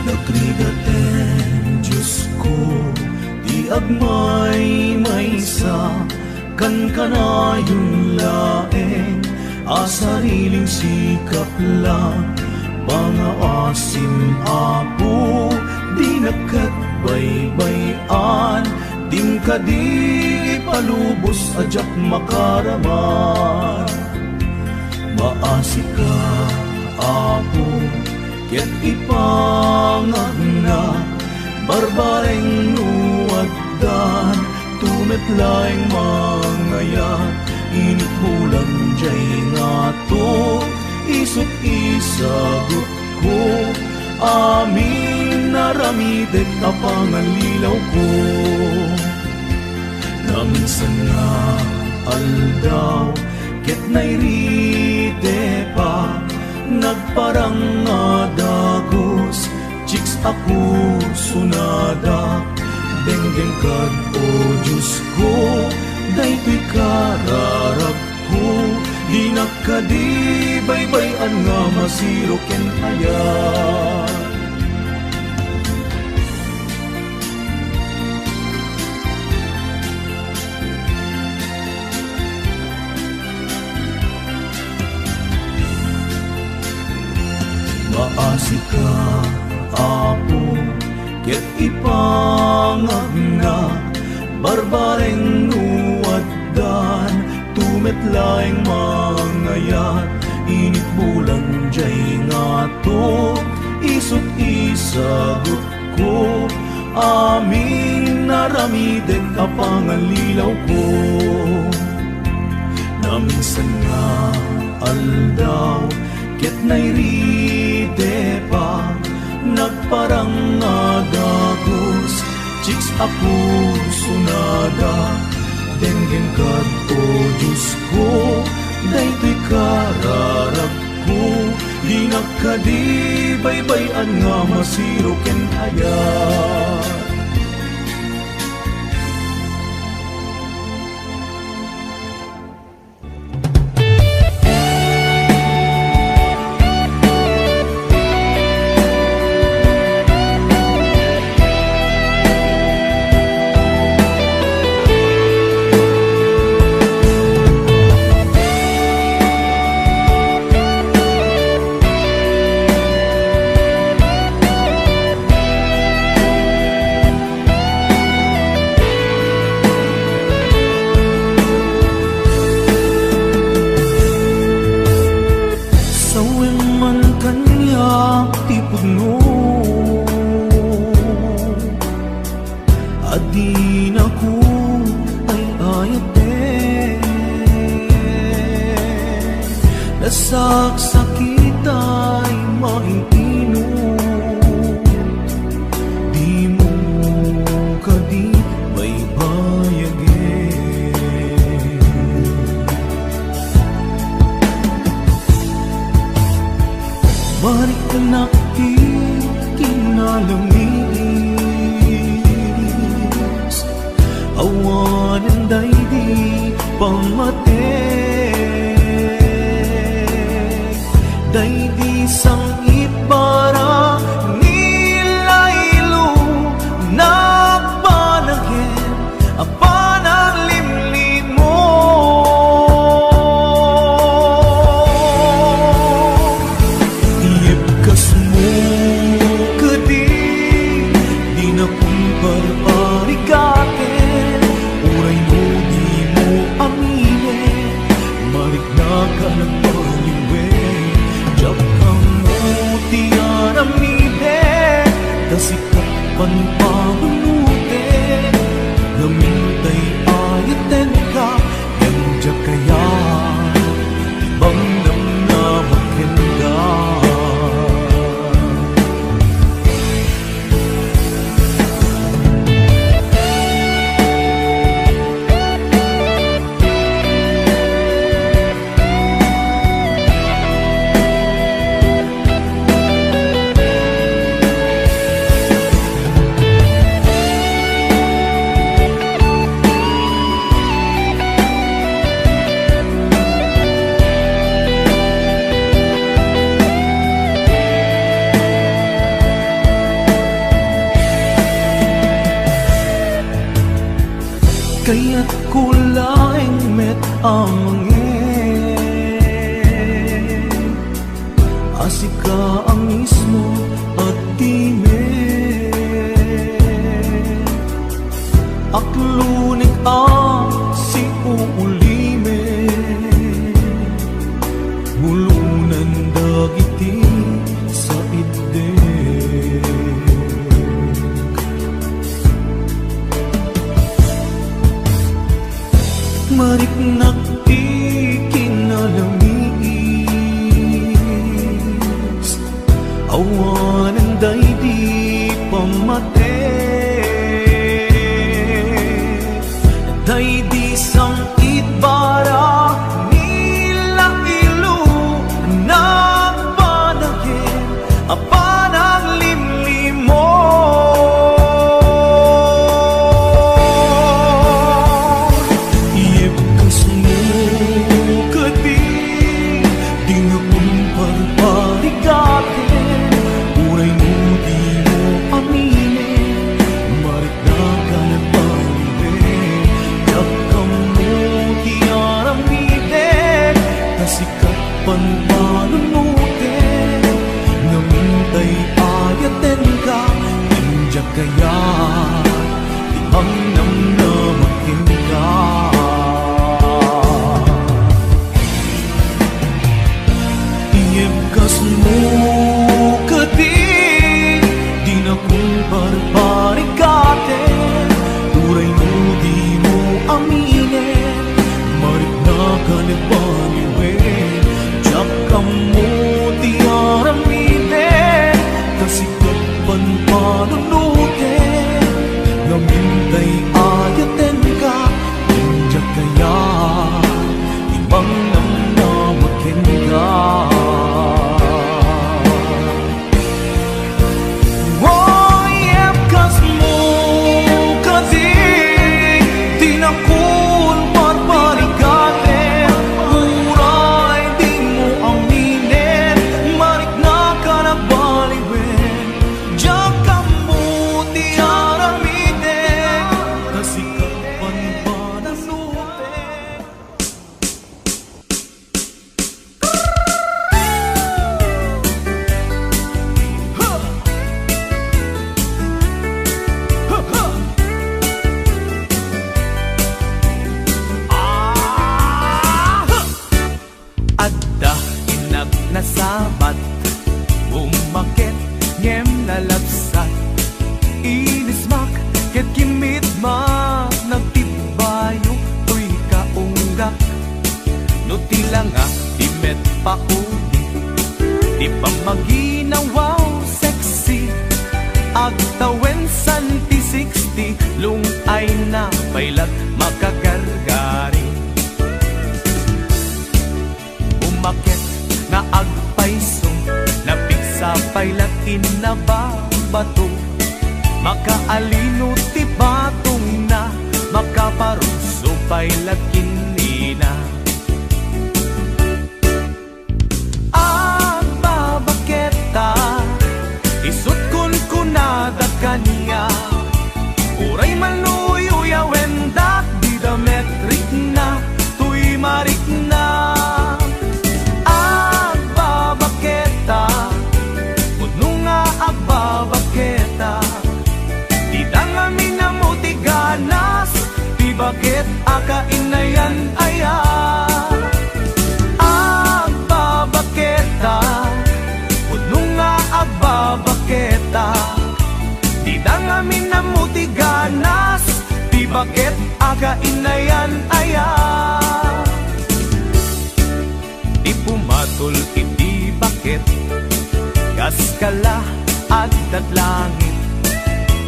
Nagrigaten, Diyos ko, di agmay maysa, kan kanayon laeng, sariling sikap lang, mga asim apo, di nakatbaybayan, dim kadi palubos ajak makaraman. Maasi ka apo, ket ipangagna, barbareng nuwaddan, tumetlaeng mangayat, init bulan jay nga to, isut isagot ko, amin naramidet apangalilaw ko. Naminsan nga aldaw, ket nairite pa, nagparang nga dagos, chicks ako sunada, denggeng kad o Diyos ko, daytoy kararap ko, di nakadibaybayan nga masiro ken ayat. Maasi ka apo, ket ipangagna, barbareng nuwaddan, tumetlaeng mangayat, init bulan jay nga to, isut isagot ko, amin naramidet apangalilaw ko. Naminsan nga aldaw, ket nairite pa, nagparang nga dagos, chicks ako sunada, denggeng kad o Diyos ko, daytoy kararap ko, di nakadibaybayan nga masiro ken ayat. Adin ako ay ayate, nasaksakit ay maiinom, di mo kadi baybayagin. Balik ka nakti kinalamis, awanan daydi pamatek, daydi sang itbara nilaylo, nagpanagin apanang limlim mo. Iyepkas mo kadi, di na kumparparikaten, uray mo di mo aminin, marikna ka ng paliwe, jak kang mutiyan aminin, kasikat panpagunute, gamintay ayaten ka, yang jak kaya, bangdam na magkenda. Kaya't kulaing met amangin, Nasika ang mismo at timen Aklunik ang si uulimen Mulunan dagiti sa ideg Mariknak ti kinalamis Awanan day di pamate Day di sang itbara nila ilu Nagpanagin apanang limlimo Iyebkas mo kadi di nga kumparparigatin Uray mo di mo aminin Marit na ka nagpalitin Yakam mo di aramiden Kasikat panpanunutin Namintay ayaten ka Injak kaya di ang namnamakin ka Iyebkas mo kadi di na kumparparikaten Uray mo di mo aminin Marit na ka nagpaliwin Jakam mo di aramiden Kasikat panpanunutin Namintay ayaten ka Injak kaya ibang namnamakin ka Nasabat, umakit, ngem nalabsat Inismak, ket kimitmak Nagtibayo, tuy kaunggak No tila nga, imet pa uli Di pa maginawaw, sexy Agtawen santi 60 Lungay na pailat makagargari Umakit na agpaisong napigsa pailat inababato Makaalino ti batong na makaparuso pailat kinina Agbabaketa isut kun kunada kanya Uray maluyo wendak di dametrik na tuy marik na Bakit akainayan aya Agbabaketa Puno nga agbabaketa Di dangamin na mutiganas Di bakit akainayan aya Di pumatol iti bakit Kaskala at datlangit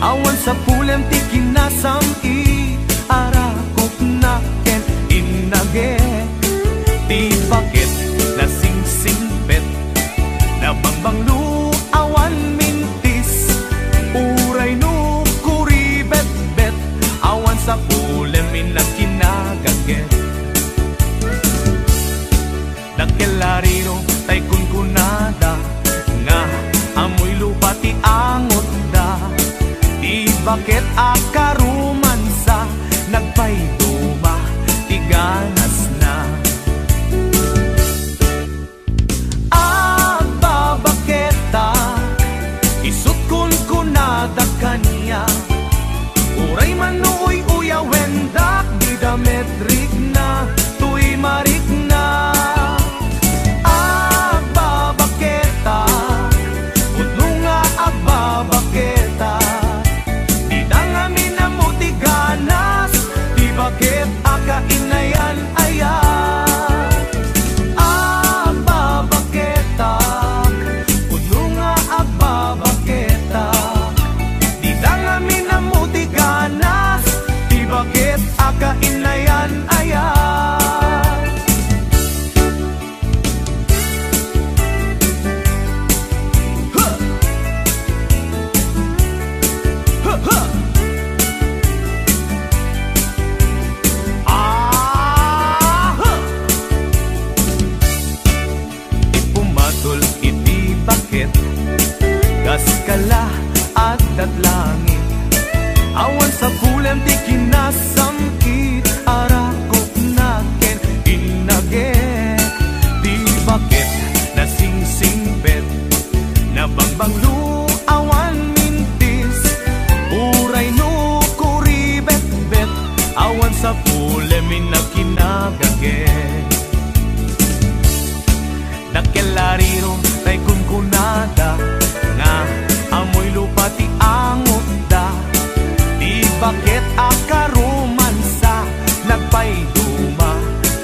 Awan sa pulen ti kinasam arakop na ken inage Di bakit nasing-singpet Nabangbanglu awan mintis Uray no kuribet-bet Awan sa pulem inakinagaget Nagkelarino tay kunkunada Nga amoy lupa ti angot da Di bakit akarumansa Nagpayduma, tiganas na Uray manuoy uya wendak di dametrik na tuy marik na agbabaketa udno nga agbabaketa di dangami na mutiganas di bakit akainayan aya agbabaketa udno nga agbabaketa di dangami na mutiganas di bakit akainayan aya. Ipumadol iti bakit gaskala at datlangit awan sa kulem di kinasamkit arakok naken inaget di bakit nasingsingbet nabangbanglu awan mintis uray no kuribet-bet awan sa kulem inakinagaget nakelariro tay kunkunada nga amoy lupa ti angot da di bakit akarumansa nagpayduma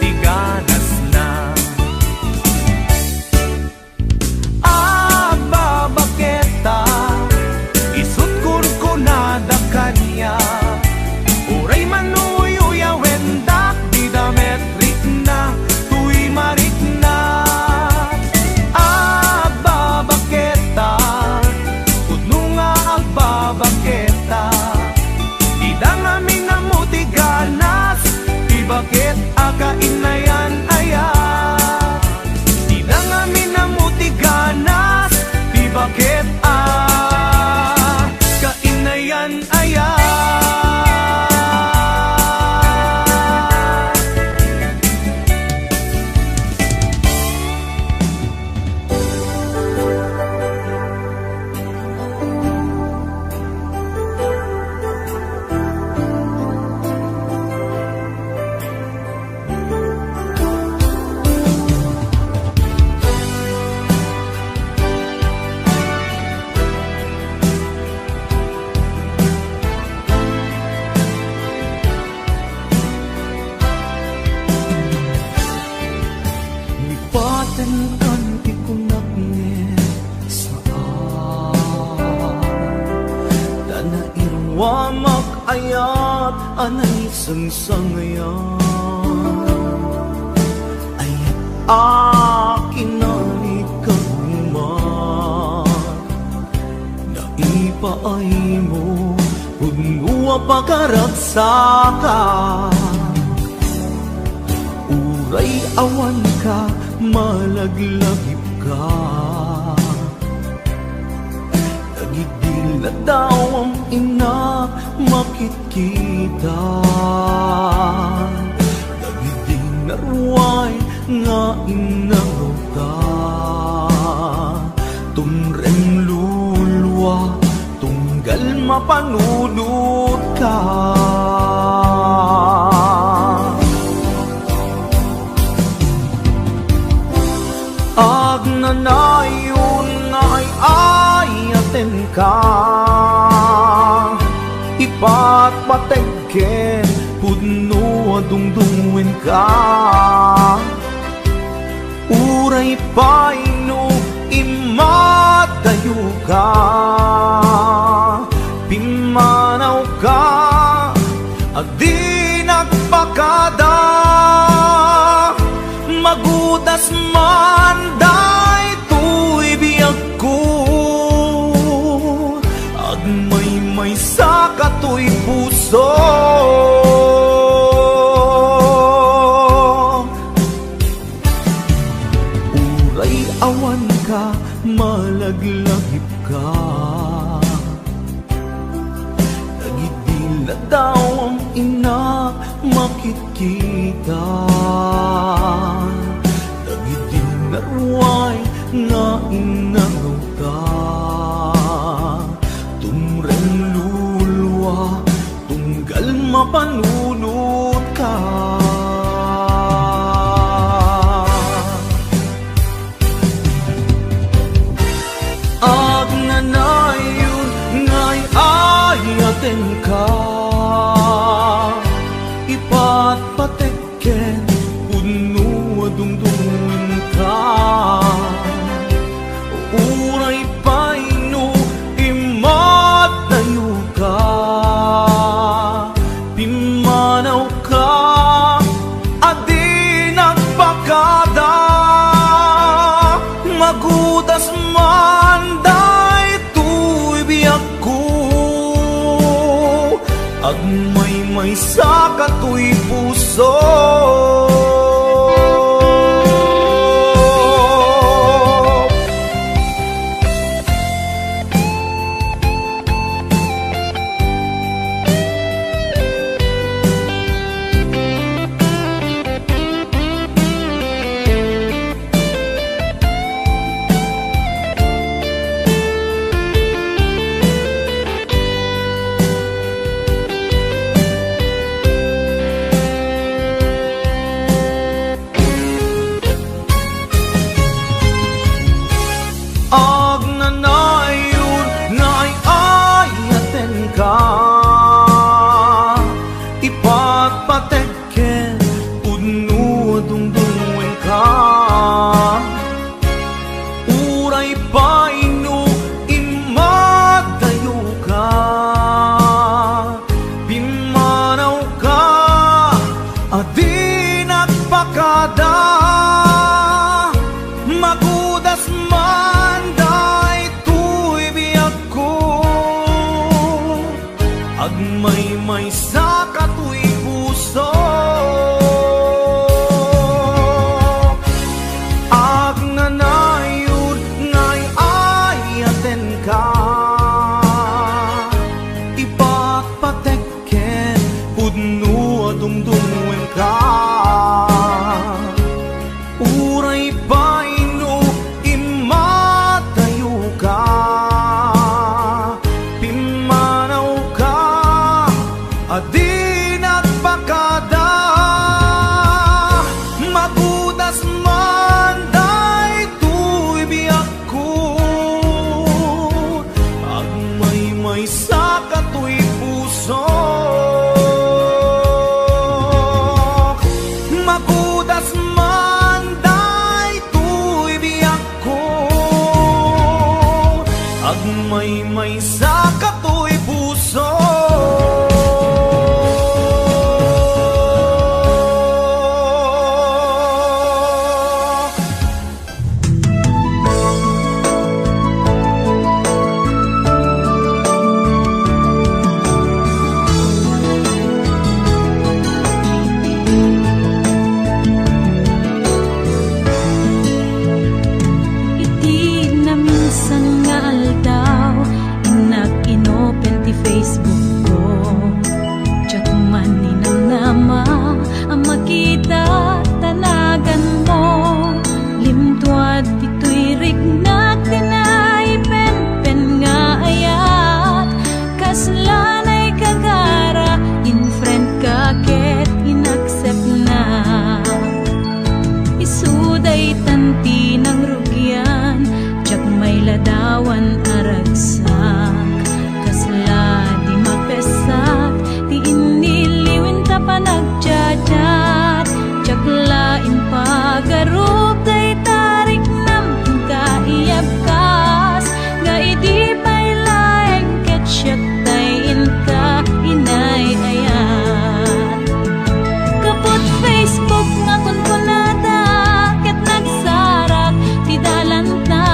ti ganas na agbabaketa isut kurkunada kanya uray manuy uya wendak di dametrik na tuy marik na agbabaketa udno nga agbabaketa di dangami na mutiganas di bakit akainayan aya di dangami na mutiganas di bakit akainayan aya. Patenkan ti kunakne saan dana irwa makayat anay sangsangayan ayat akin nalikaman naipaay mo unwa pagkaragsakan uray awan ka malaglagip ka nagigil na daw ang ina makitkita nagigil na ruway nga inagaw ka tumreng lulwa tunggal mapanunod ka agnanayon nga ay ayaten ka ipatpatengken pudno adungdungwen ka uray paino imadayo ka pimanaw ka adi nagpakada magudas man day tuy biyag ko agmay-may sa katoy puso uray awan ka malaglagip ka nagidil na daw ang ina makitkita nagidil na ruway nga inagaw ka tumreng lulwa mapanunot ka. Ag nanayon ngay ayaten ka, ipatpatekken puno dungdungin ka. Uray paino imatayo ka, pimanaw ka, adi nagpakada. Magudas man daytoy biyak ko, agmay-may sa katoy puso. Ag nanayon ngay ayaten ka, ipatpatekken puno dungdungin ka. Uray paino imatayo ka, pimanaw ka, adi nagpakada. Magudas man daytoy biyak ko, agmay-may sa katoy puso. Ag nanayon ngay ayaten ka, ipatpatekken puno dungdungin ka. Uray paino imatayo ka, pimanaw ka, adi nagpakada. Magudas man daytoy biyak ko, agmay-may sa katoy puso. Magudas man daytoy biyak ko, agmay-may sa katoy puso. Iti na minsan nga aldaw, inag-inopen ti Facebook ko. Tiyat man ninamnama, ang makita tanagan mo. Limtuad ito'y rignak, tinay-pen-pen nga ayat. Kaslanay kagara, in-friend ka ket inaccept na. Isuday tanti ng rugyan, tiyak may ladawan aragsak. Kasla di mapesak, di iniliwin ta pa nagjadat. Tiyak lain pagarup, day tarik nam kaiyabkas. Nga idi pa'y laeng ketsyat tayin ka inay ayat. Kaput Facebook nga kunkunada, ket nagsarak ti dalanta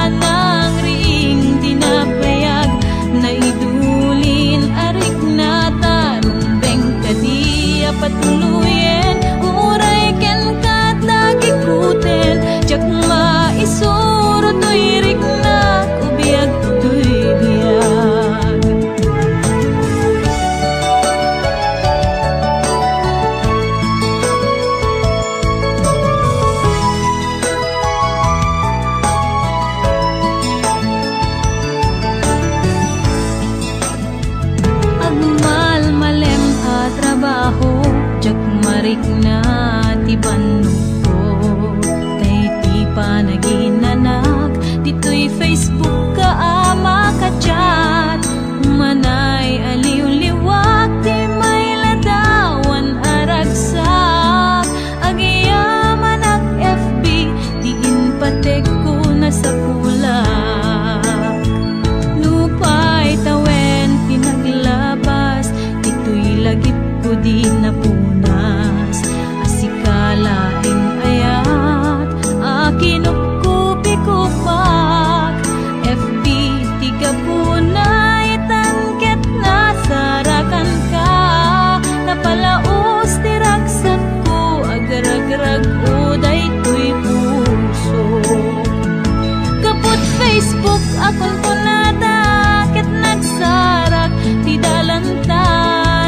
ng ring tinapayag. Naidulin arik na tarumbeng kadi apatuluyen. Uray ken kat nagikuten, tiyak maisuro to'y rik na kubiyag to'y biyag. Agmal malem at trabaho, jak marik na ti banuko. Tay ti panaginanak, dito'y Facebook ka ama ka chat. Manay aliw-liwak, di may ladawan aragsak. Agiyaman ang FB, diin patek ko na sa kulak. Lupay tawen pinaglabas, dito'y lagip ko di napunas. Asikalaing ayat, akinupkupi ko pak. FB tiga punay, tangket na sarakan ka. Napalaos tiragsak ko, agar-agrag uday to'y puso. Kaput Facebook akon ko nada, ket nagsarak ti dalanta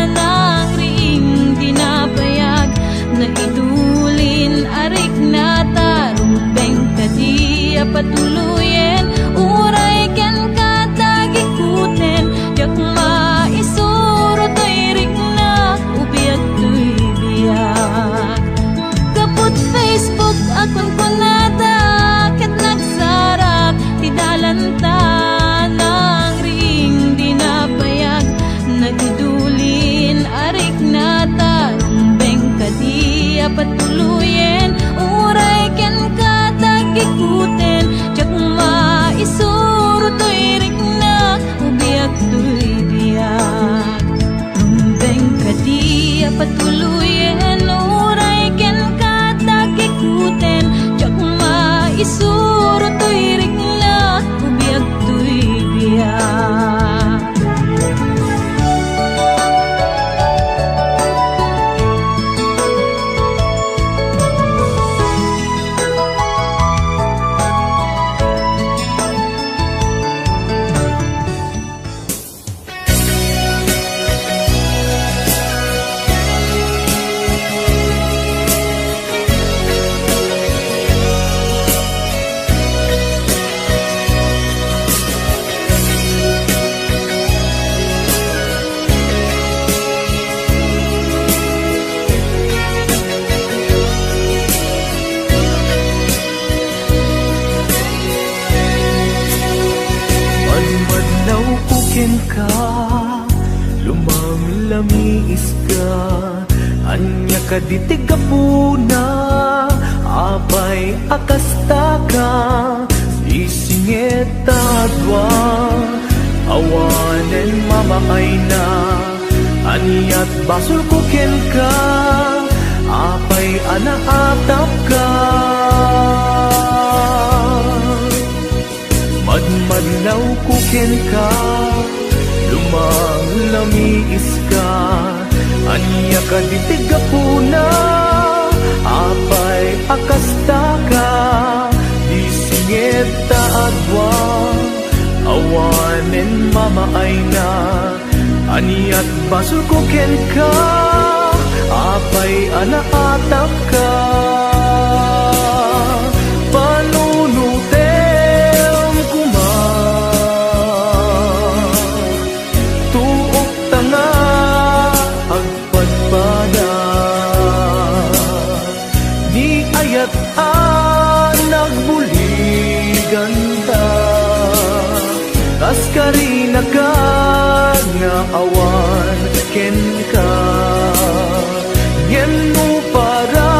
ng ring dinapayag. Naidulin arik na tarumbeng kadi apatuluyen, uray ken katagikuten, yak maisuro to'y ring na ubiyag to'y biyak. Kaput Facebook akon ko nada, ket nagsarak ti dalanta ng ring dinapayag. Naidulin arik na tarumbeng kadi apatuluyen, uray ken katagikuten, jak maisuro to'y ring na ubiyag to'y biyak. Rumbeng kadi apatuluyen, uray ken katagikuten, jak maisuro to'y ring na ubiyag to'y biyak. Madlaw kukin ka, lumamlamiis ka, anya ka ditigapuna, apay akasta ka, isingeta dwa, awanen mamaay na, anyat basul kukin ka, apay anaatap ka. Madmadlaw kukin ka, lumamlamiis ka, anya ka ditigapuna, apay akasta ka, disingeta adwa, awanen mamaay na, anyat basul kukin ka, apay anaatap ka. Panunutem kuma, tuok tanga agpadpada, ni ayat nagbuligan ta, kas karinagad nga awan ken ka, ngem mo para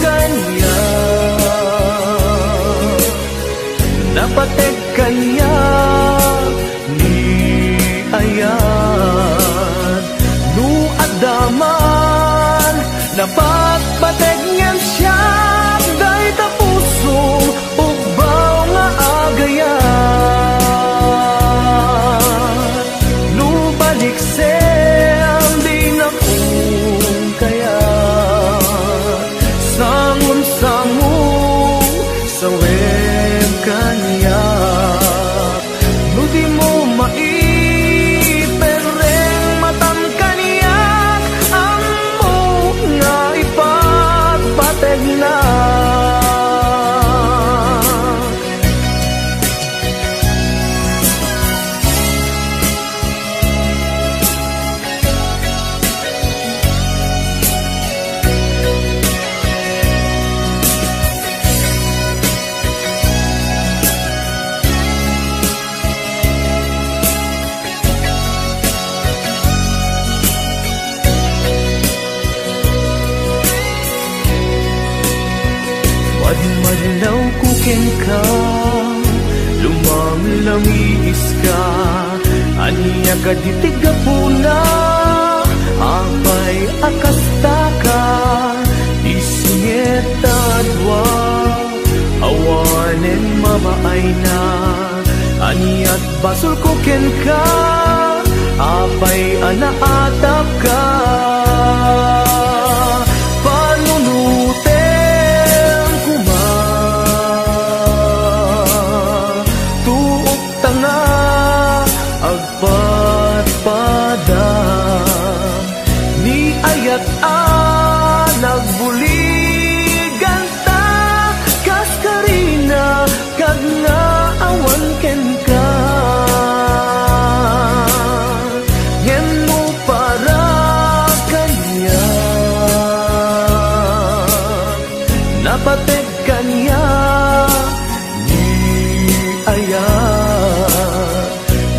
kanya, napatek kanya ni ayan, nu adaman, napagpatek ngem siya, day tapusong ugbaw nga agayan, nu balik sem di na kung kaya, sangun-sangun sa web kanya, no di mo maipereng matang kaniyak, ang mo nga kaditigapuna apay akastaka isingit adwa awanen mabaay na aniat basol ko ken ka apay anaatap ka panunuten kuma tuok tanga agpatpada ni ayat nagbuligan ta kaskarina kag nga awan ken ka ngem mo para kanya napatek kanya ni ayat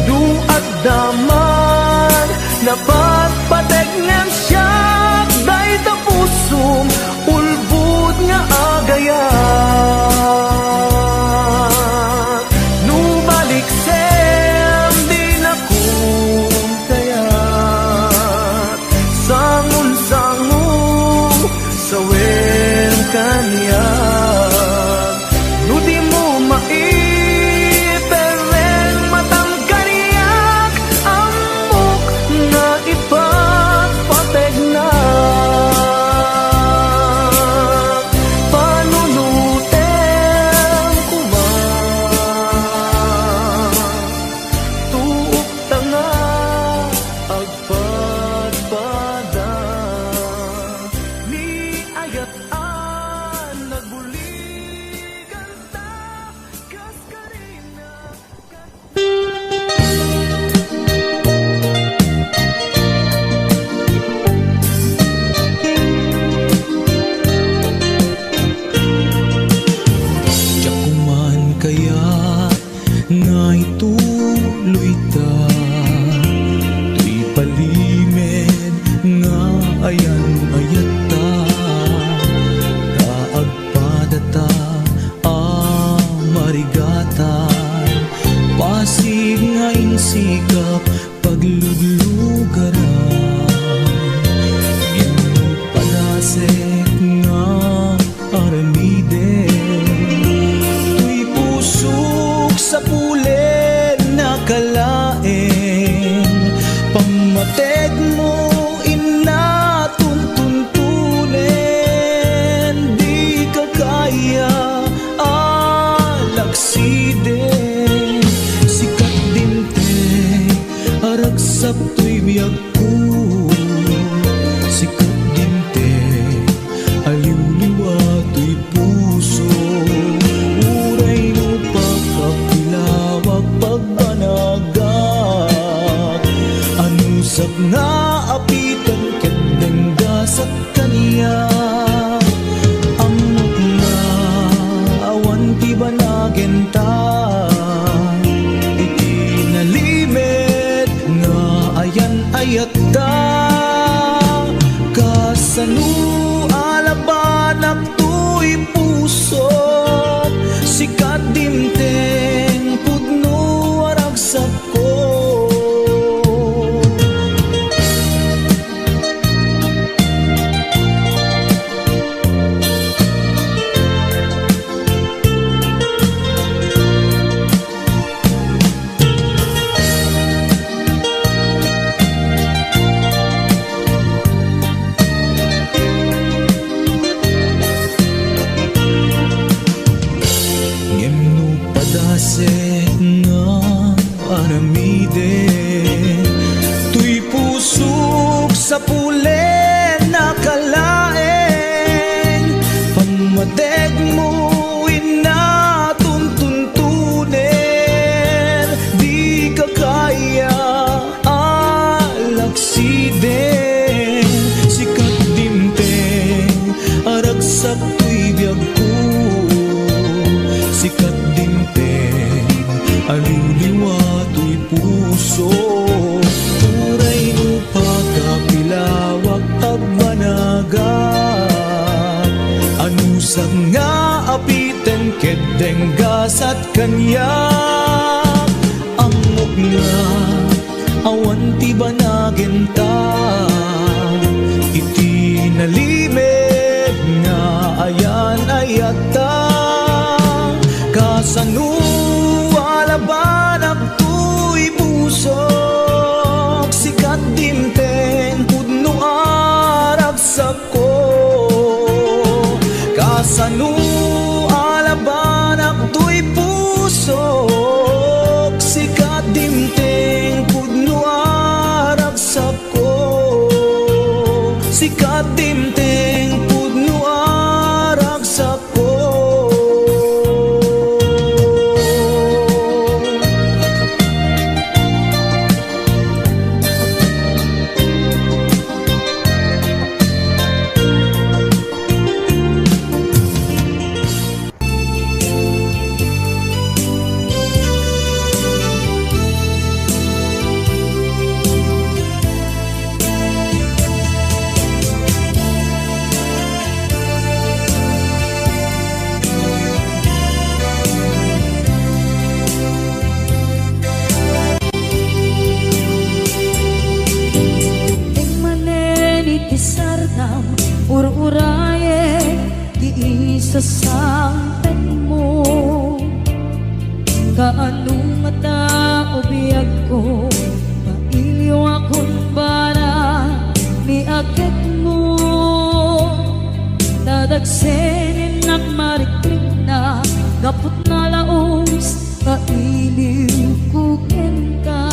duat daman napatpatek ngem siya day tapusum ulbud nga agayat nubalik sem di na kayat sangun-sangun sawen kanya nuti mo maipereng matang kaniyak amok na ipagpateg na panunuten kuma tuok tanga agpatpada ni ayat nagbuligan ta kaskarina Jakuman kaya nga ituloy ta tuy palimed nga ayan ayat ta kaagpadata marigatan pasig nga insikap pagluglugaran ino palasek nga aramide tuy pusok sa pulen na kalaeng pamated mo inatuntuntunen di ka kaya alakside sikat dinte aragsap tuy biyag ko sikat dinte aliw-liwa tuy puso uray no pagkapilawag pagbanagak anusap nga apitan kendeng dasat kaniya amok nga awan ti banagen ta iti nalimed nga ayan ayat ta kasano alabanak tuy puso sikat dimteng pudno aragsak ko sa pulen na kalaeng pamadeg mo inatuntuntunen di ka kaya alaksiden sikat dimteng aragsak tuy biyag ko sikat dimteng aliw-liwa tuy puso turay no pagkapilawag pagmanagat anusag nga apiten kedeng gasat kanya amok nga awan awan ti banagin ta, iti nalimed nga ayan ayat ta. Kasano alabanak tuy pusok, sikat dimten pudno aragsak ko. Kasano alabanak tuy pusok, sikat dimten pudno aragsak ko. Sikat dimten pudno aragsak ko. Isardam ur-uraye di isasampet mo. Kaano mata o biyag ko, mailiw akong para ni akit mo. Dadagsenin ng mariklik na gapot na laos, kailiw kukin ka.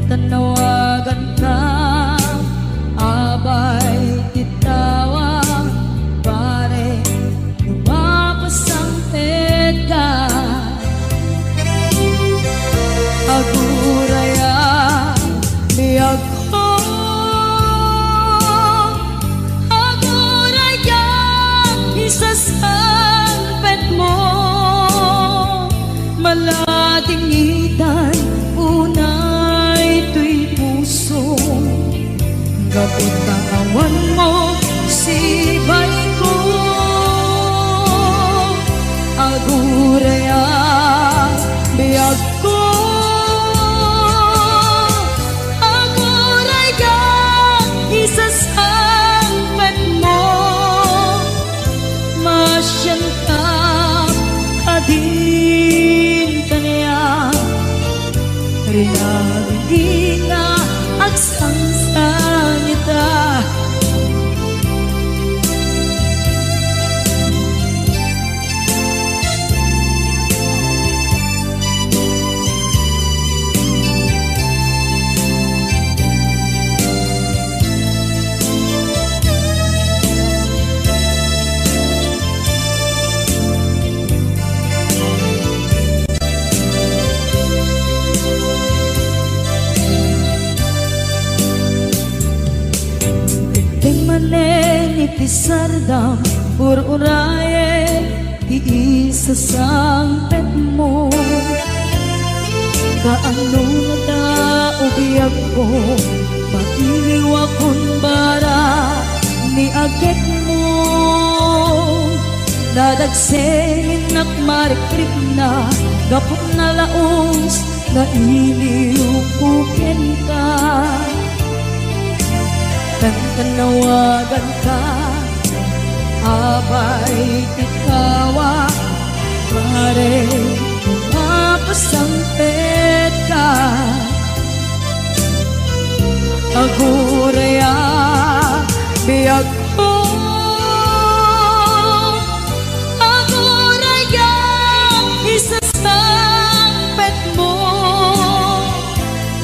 Tanawagan ka, abay titawag, pare lumapasampit ka. Aguraya biyag ko, aguraya isasampit mo. Malating itan unay tuy puso, gapot na awan mo sibay ko. Aguraya biyag ko, aguraya isasampet mo. Masyan ka kadin kanya, rinagin nga agsangsang ita. Itisardam ur-uraye di isasampet mo. Kaano na tao biyag ko, mailiw akong bara ni agit mo. Dadagsenin at marikrik na gapot na laos, na iliw kukin ka. Tanawagan ka, abay titawa, pare mapasampit ka. Aguraya biyag ko, aguraya isasampet mo.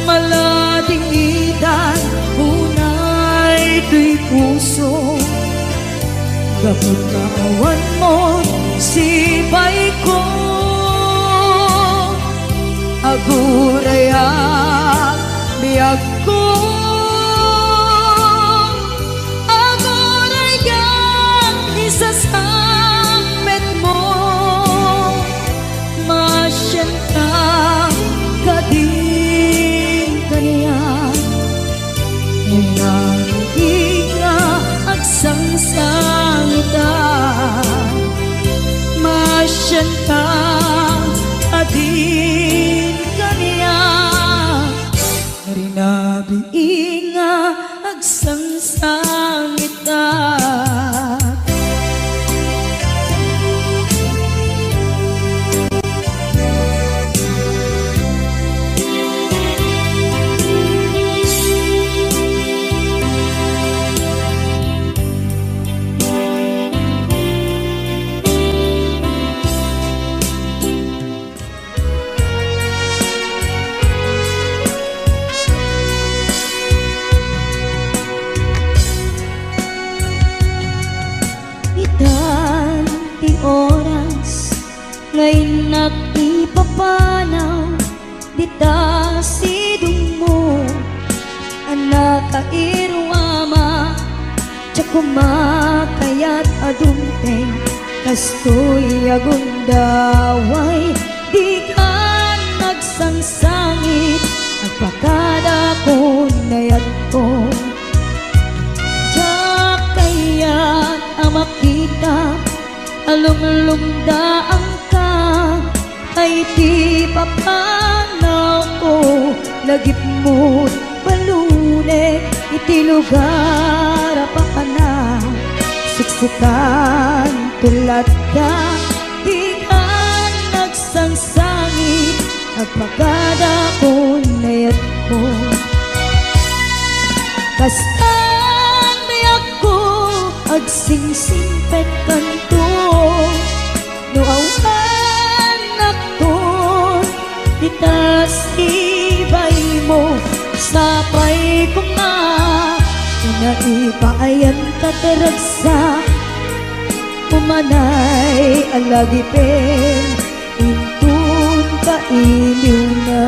Malating itan unay tuy puso, gapot na awan mo sibay ko. Aguraya biyag ko, aguraya isasampet mo. Masyan ka kadin kanya, rinagin nga agsangsang ita. Masyan ka adin kanya, Inga agsangsangit ka. Ti oras ngay nagipapanaw dita sidong mo anak kairwama tsa kumakayat adumteng kastoy agundaway di ka nagsangsangit agpakada ko nayat ko tsa kayat amakita alumlumdaan ka ay di papanaw ko lagip mo't balune iti lugar pa ka na siksikan tulad ka di ka nagsangsangit agpagada ko nayat ko kastan may ako agsingsingpet kanto no awanak to ditas ibay mo sapay ko nga naipayan kataragsa umanay alagipin intun kailiw na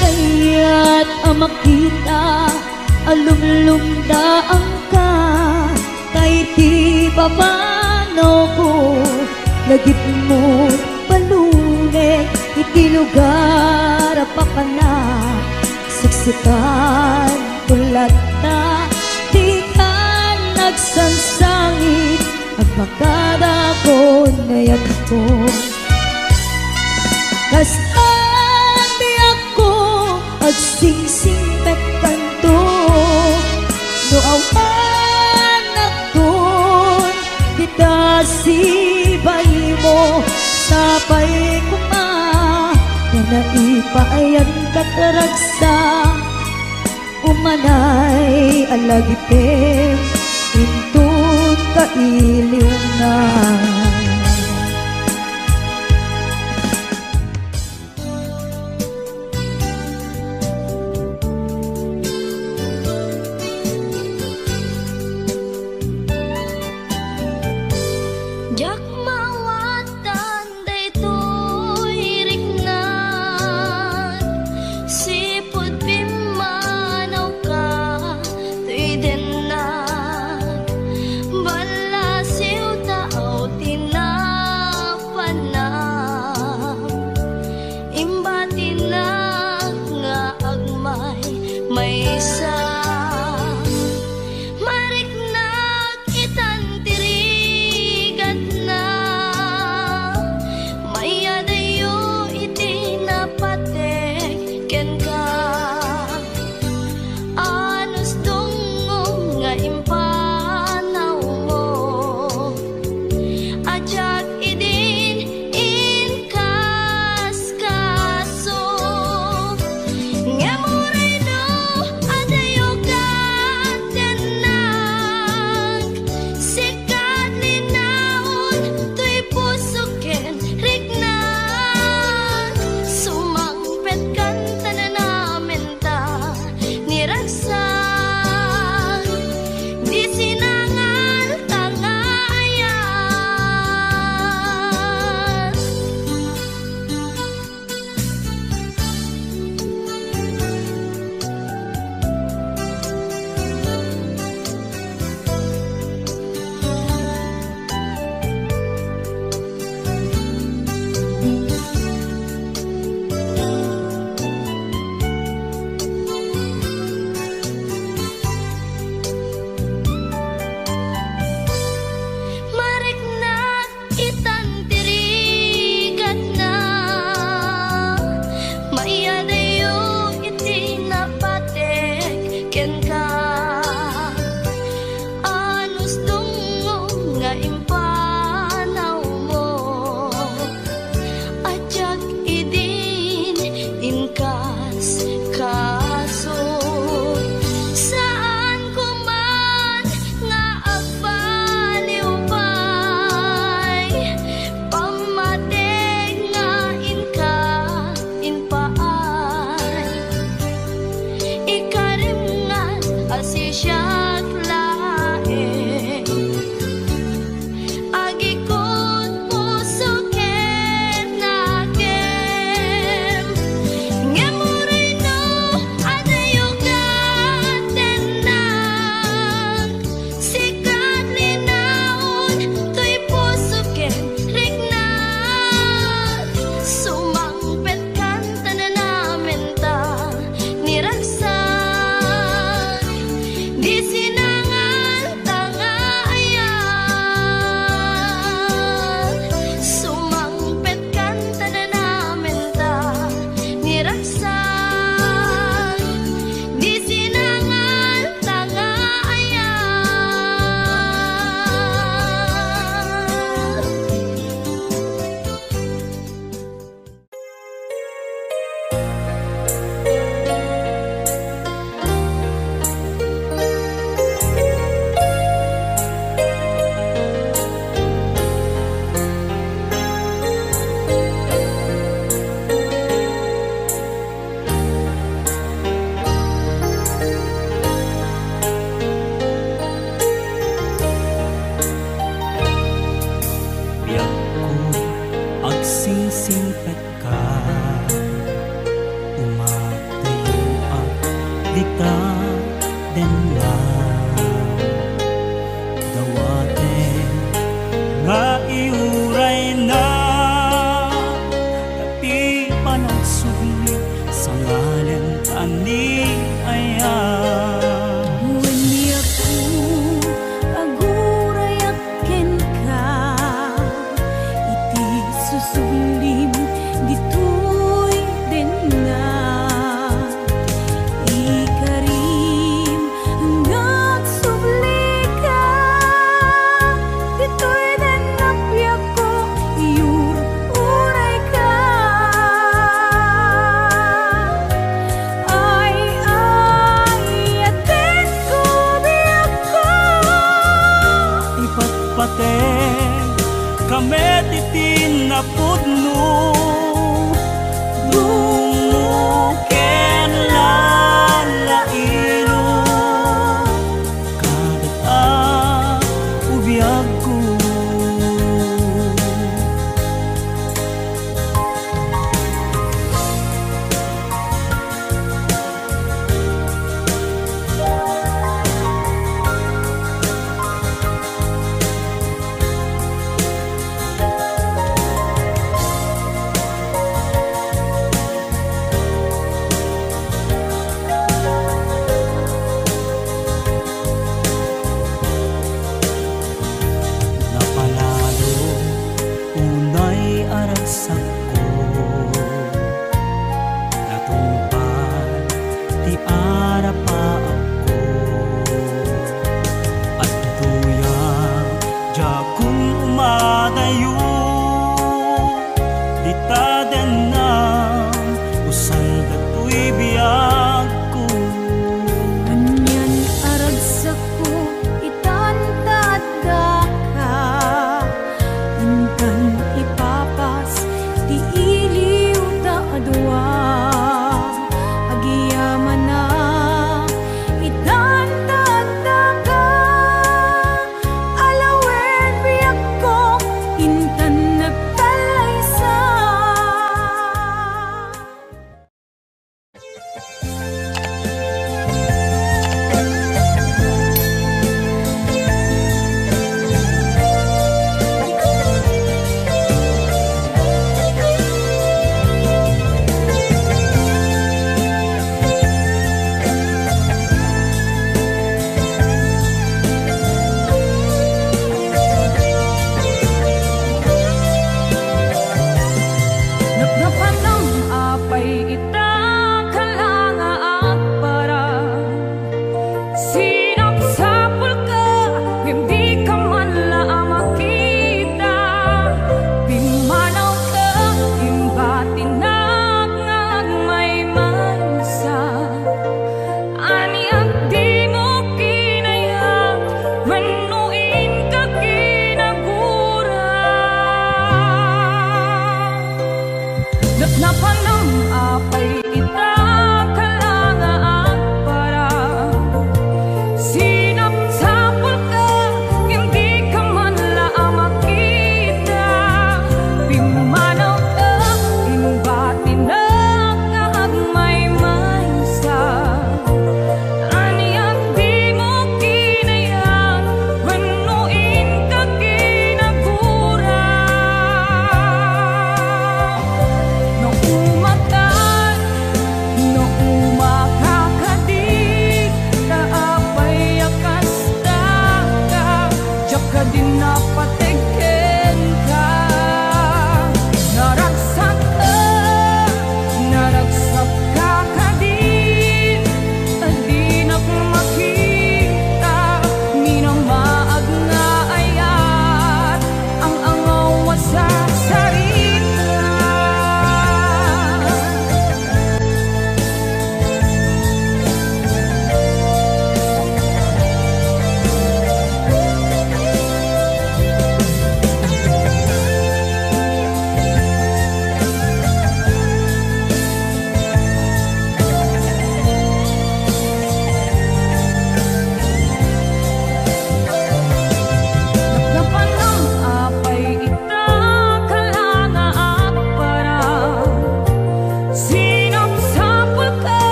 kaya't makita alumlumdaan ka kay di babano ko lagip mo balune iti lugar pa ka na siksikan tulad na di ka nagsangsangit agpakada ko nayat ko kastan di ako agsingsingpet kanto no awanak ton kita sibay mo sapay kuma na naipayan kataragsa umanay alagipin intun kailiw na Jak mawatan daytoy riknan sipud pimanaw ka tuy dennan balasiw tao tin ka den na dawate nga iuray na tapi panagsugli sa ngalan ani ayan. Buwan ako agurayak ken ka iti susublim ditoy den na ikari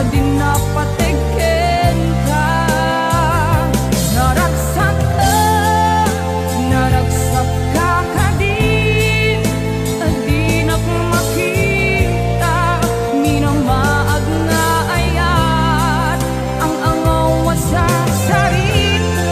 na din napatikin ka. Naragsak ka kadin, di na makita, minamaag nga ayat, ang angaw sa sarita.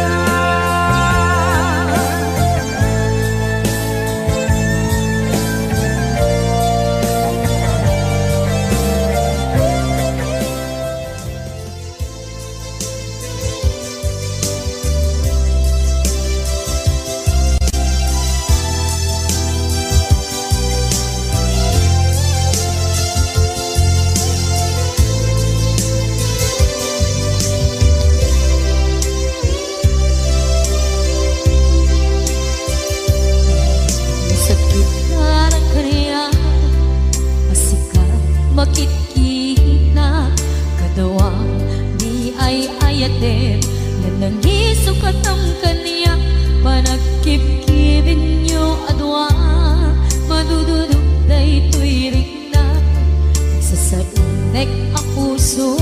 Sakit na ng kariya, masikat makikita, kadawang di ay ayatin, nanangisukat ang kaniya, panagkip-kibin nyo adwa, madududog na ito'y rikna, nagsasainek ang puso,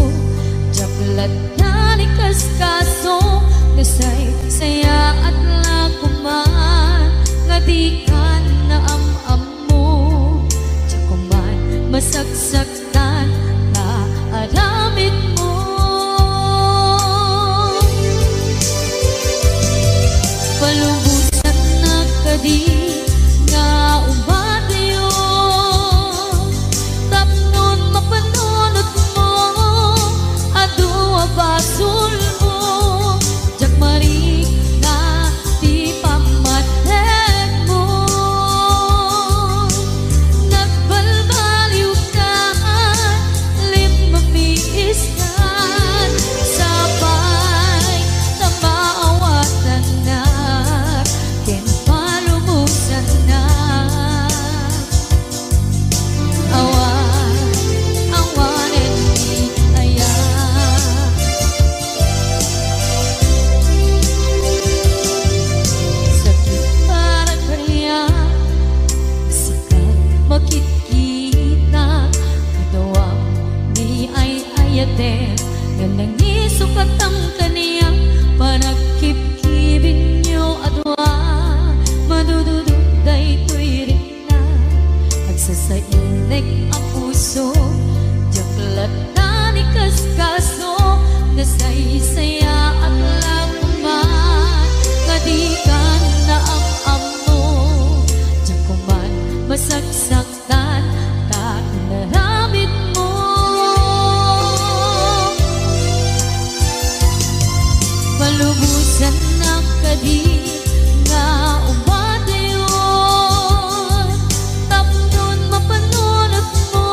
jaklat na ni kaskaso, nasay saya at lakuman, nga di ka na am-amo, tsakuman masagsaktan na aramid mo. Palubusan na kadi nga umadayo, tapnon mapanunot mo, adua basul mo, jakmarik na di pamatek mo. Nagbalbaliw ka, limamiis ka, sabay na maawatan na, kinpalumusan na. Awanin ni aya, sakit parang kariya, sikat makikita, kadawang di ay ayatin, nanangisukat ang kaniya, panagkip-kibin nyo adwa, madududog na ito'y rikna, nagsasainek ang puso, jaklat na ni kaskaso, nasaysaya at lakuman, nga di ka na ang amo, jakuman masagsaktan, ta inaramid mo. Palubusan ng kadi nga umadayon, tapnon mapanunot mo,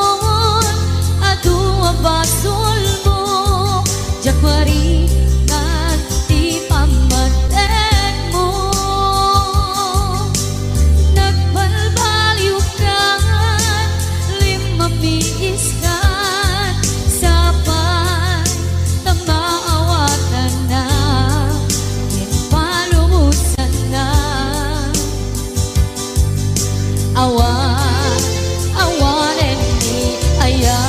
adua basul mo, jakwari nga di pamatek mo. Nagbalbaliw ka, limamiis ka, sabay na maawatan na, kinpalumusan na. Awanin ni aya,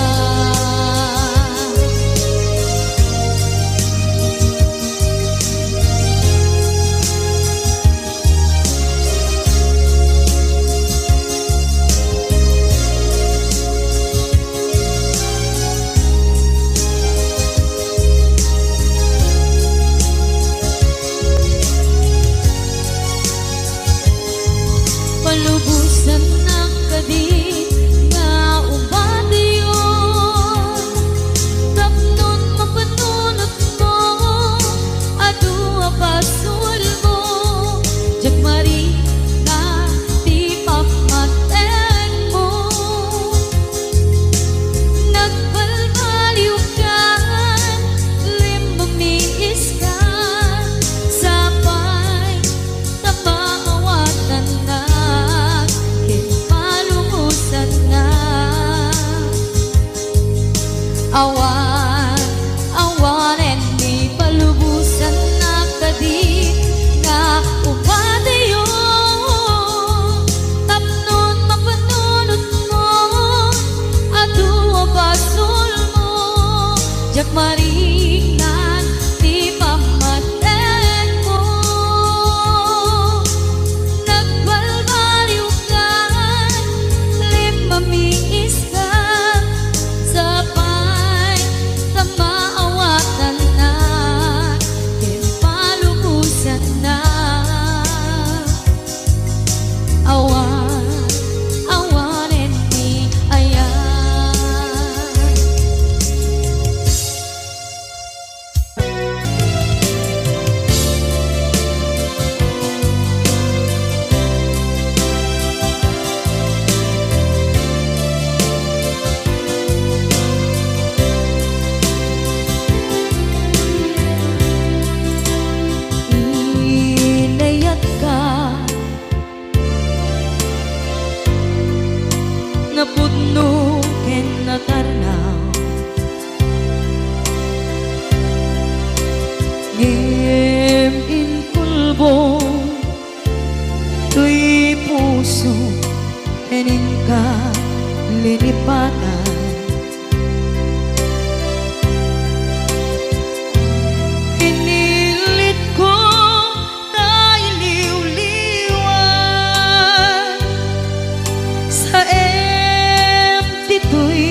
palubusan ng kadi nga umadayon, tapnon mapanunot mo, adua basul mo, jakmari na di pamatek mo. Nagbalbaliw ka, limamiis ka, sabay na maawatan na, kinpalumusan na. Awanin ni palubusan na kadi nga umadayon, tapnon mapanunot mo, adua basul mo, Marignan ti pamaten mo. Nagbalbaliw ka, limamiis ka, sabay sa maawatan na, palubusan na. Awanen ni ayan. Inayat ka, napudno ken natarnaw, ngem inkulbo tuy puso enin ka linipatan. Pinilit ko na iliw-liwan sa empty to'y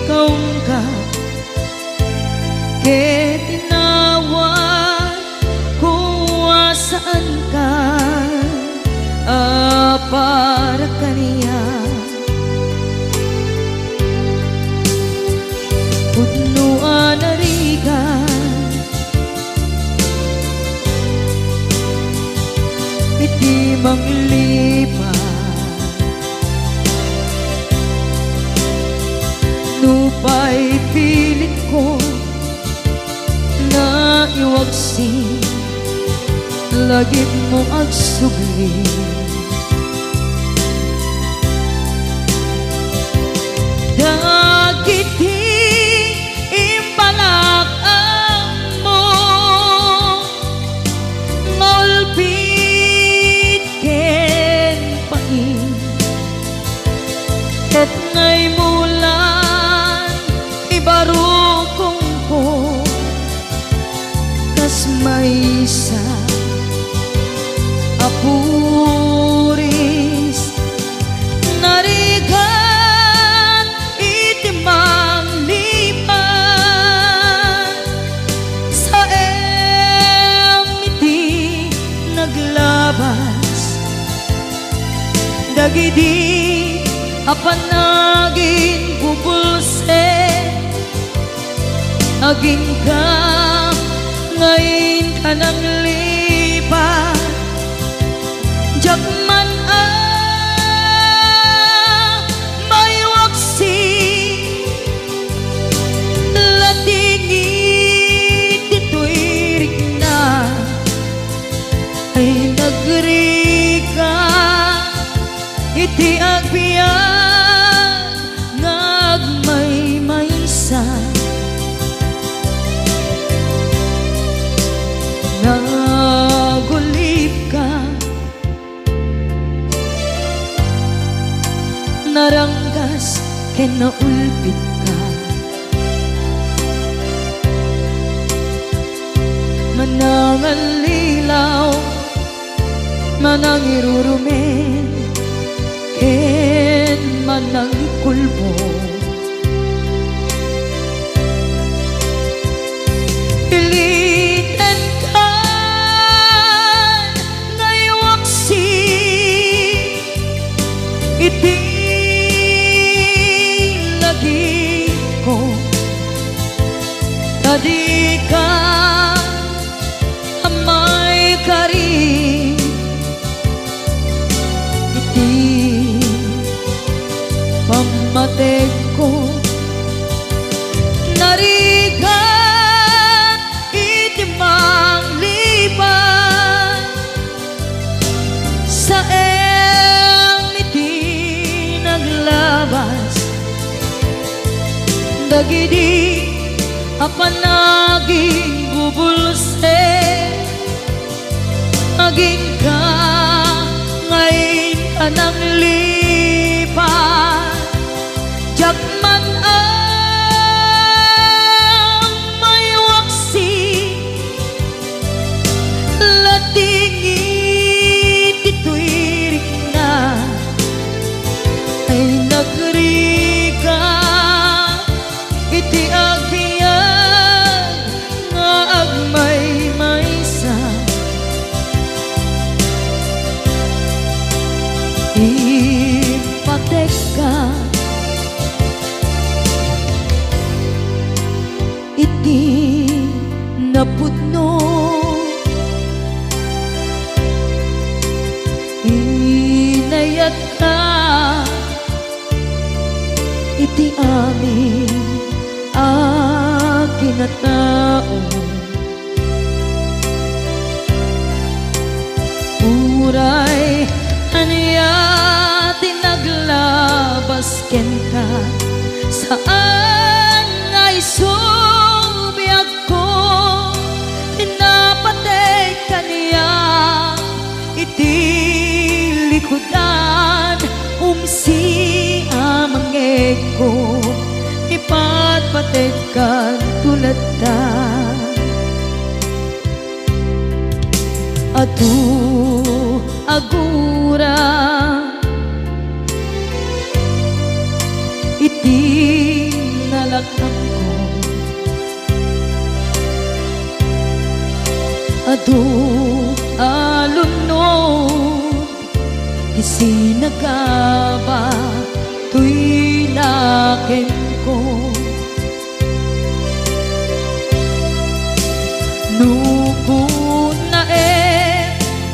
kaungkat, ket tinawag kung saan ka, para kaniya. Punuan arigan, iti manglipat, nupay pilit ko na iwagsin, lagip mo agsugli. Dagiti imbalakang mo, ngolpit ken pain, ket ngay mulan ibarukong ko, kas maysa apuris narigan iti manglipan, sa iti naglabas, dagidi apanagin bubulse, aging ka ngayon ka nang lipat, jakman may waksi, latingit ito'y rigna, ay nagrika iti agbiyan ngagmaymaysa. Nagulip ka, naranggas ken naulpit ka, manangal lilaw, manang irurumen, ken manang ikulbo. Pilitan ka ngaywaksi, iti lagi ko, tadi ka amay kari, iti pamateg ko, narigan iti manglipan, sa iti naglabas, dagidi apanaging bubulse, aging ka ngayon ka nang lipat, jakman pudno inayat ka iti amin akinatao uray aniya tinaglabas ken ka saan ngay subiyag ko pinapatay kaniya iti likudan umsi amangeg ko ipatpatay kan tulad ta adu agura iti nalakang ko adu alunod isinagaba tuy naken ko nukun na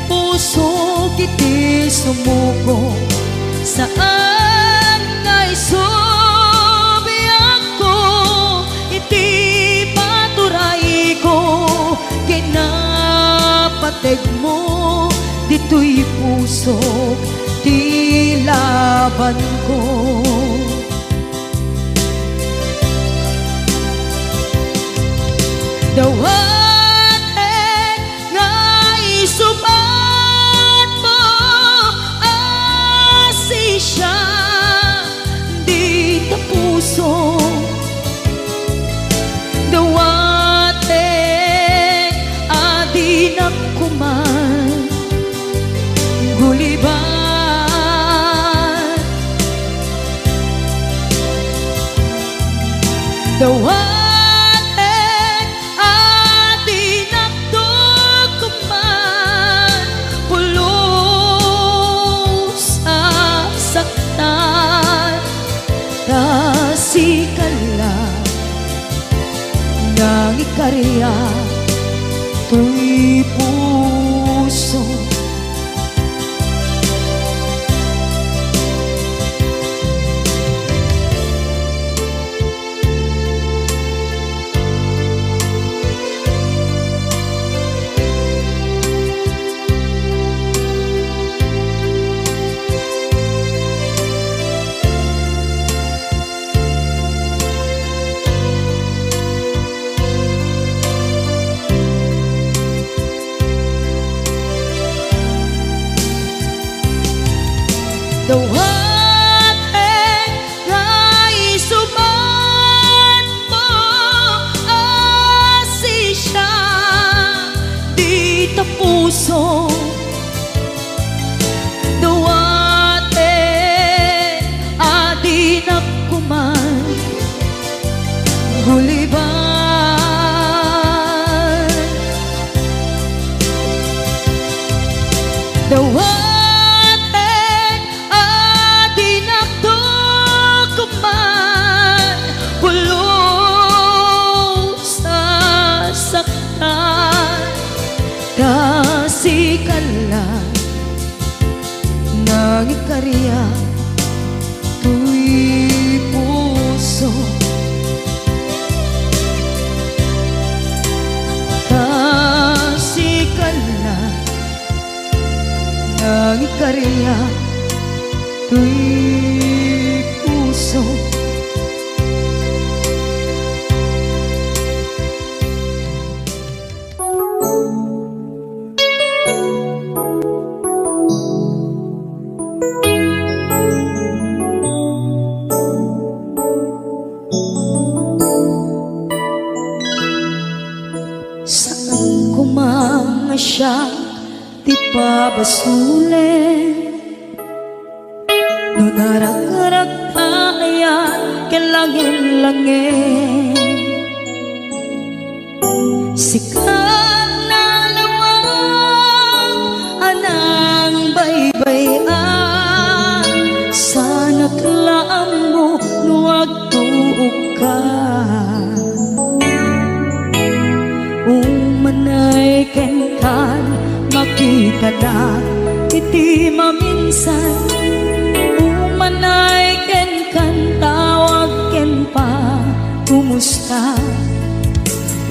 puso kiti sumuko saan ngay subiyag ko iti paturay ko kinapateg mo dito'y puso di laban ko dawat ngay subat mo asi siya di ta puso dawat adi na kuman guliban dawat nang ikarya tuy puso dawat ngay subat mo asi siya di ta puso dawat adi na kuman guliban dawat kasikala nang ikarya tuy puso kasikala nang ikarya tuy puso siya ti pabasulen no narak-arak tayan kelangin-langin sikat na lawang anang baybayan sana't laam mo nuwag tuog ka makita na iti maminsan. Umanay ken kan tawag ken pa kumusta.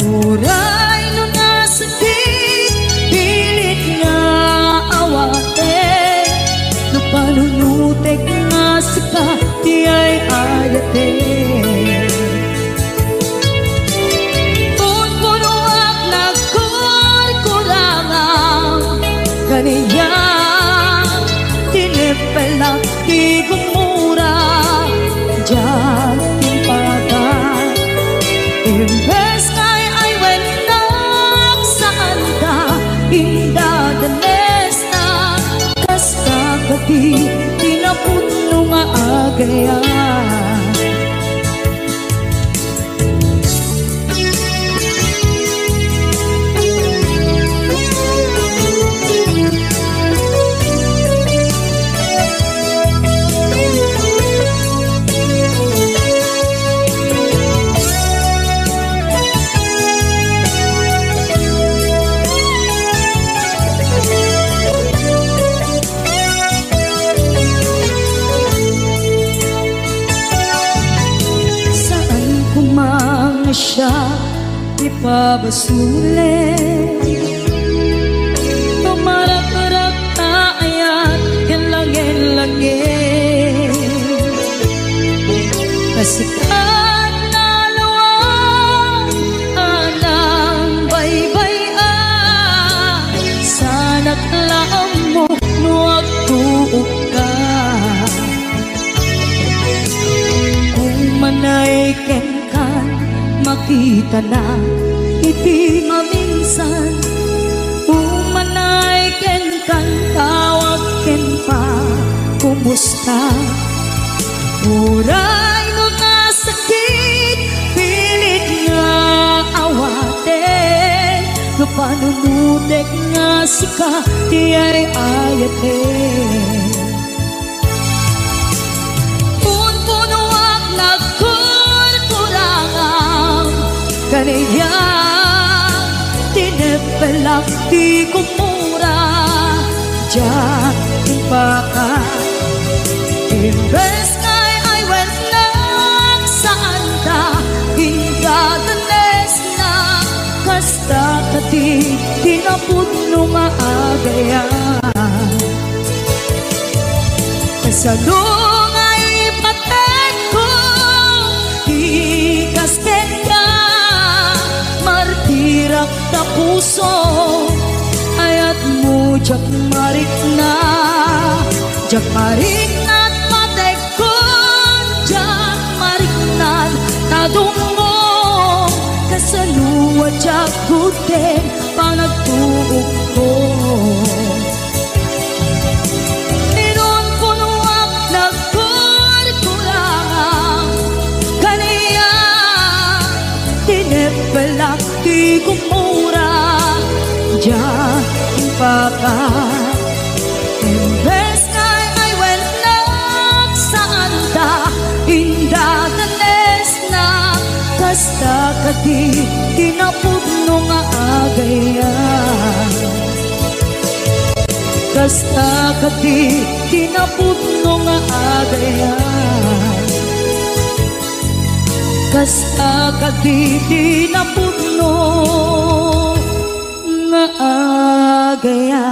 Uray no nasakit pilit nga awate, no panunutek nga sika di ay ayate. Punpunuak nagkurkurangang kaniya tinipelak di gumura diyan timpagan. Imbes ngay ay wenak saan ka indadanes na kasta kati tinaputno nga agaya. Siya ipabasule, tumarak-rak na ayat yan langin-langin. Kasikat na lawang anang baybay-an, sana't laang mo nuwag tuog ka. Kung manay ken makita na iti maminsan. Umanay ken kan tawag ken pa kumusta. Uray no nasakit pilit nga awate, no panunutek nga sika di ay ayate. Punpunuak kaniya tinipelak di kumura diyan timpakan. Imbes ngay ay wenak saan ta indadanes na kasta kati tinaputno nga agaya. Kasalong ay paten ko ikasken ka, martirak na puso ayat mo jak marik na at matek ko jak marik na tadungo kasaluwa jak guten panagtuog ko. Inon punuak nagkurkurang kaniya tinipelak di kumura diyan timpakan. Imbes ngay ay wenak saan ta indadanes na kasta kati tinapudno nga agaya. Kasta kati tinapudno nga agaya. Kasta kati tinapudno nga agaya.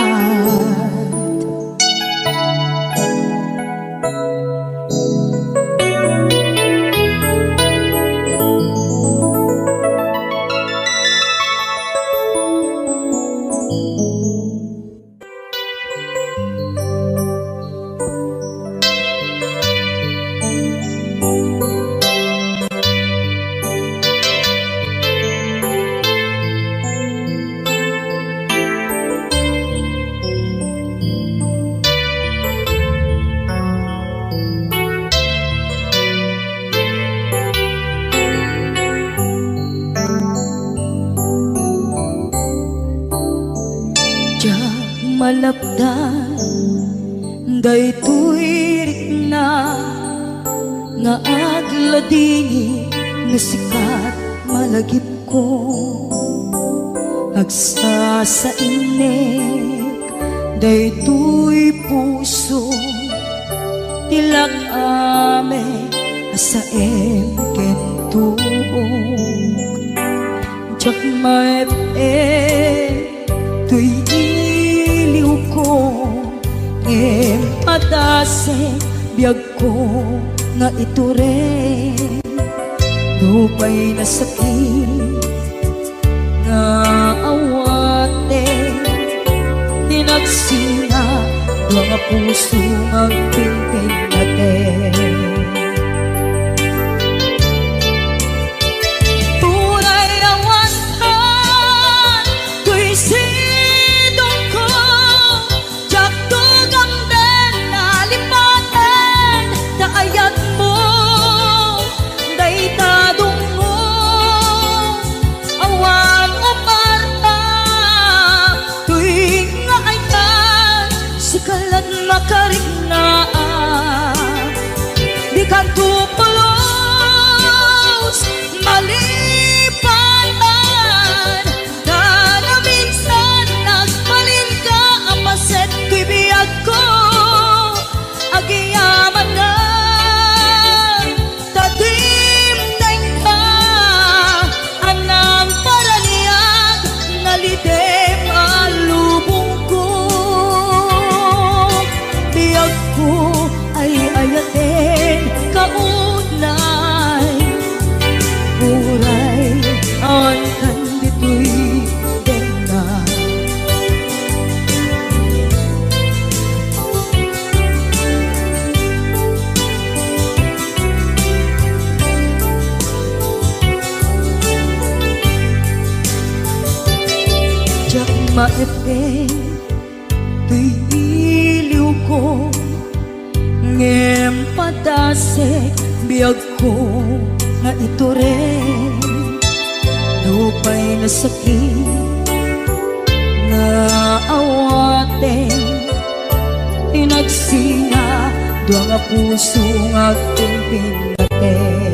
Malapdan daytoy rikna nga agladini nga sikat malagip ko agsa sa inek daytoy puso tilak ame asaem kentuog jak maep tuy iliw ko em atase biyag ko nga iture dupay na sakit nga awate tinagsinga mga puso magpilpil natin. Tunay na wantan tuy sidong ko jak tugang den nalipaten kaayat mo daytadong mo awan umarta tuy nga ay sikalat makarignaang di ka tupulos malipanan na na minsan nagbalin ka ang paset kibiyag ko agiyaman na tadim ka anang paraniyag nalidem alubong ko biyag ko ay ayatin kaunay uray awan kan dito'y dena jak maepe tuy iliw ko ngem padase biyag ko nga iture lupay na sakit na awate inagsinga duwa nga puso nga pimpin natin.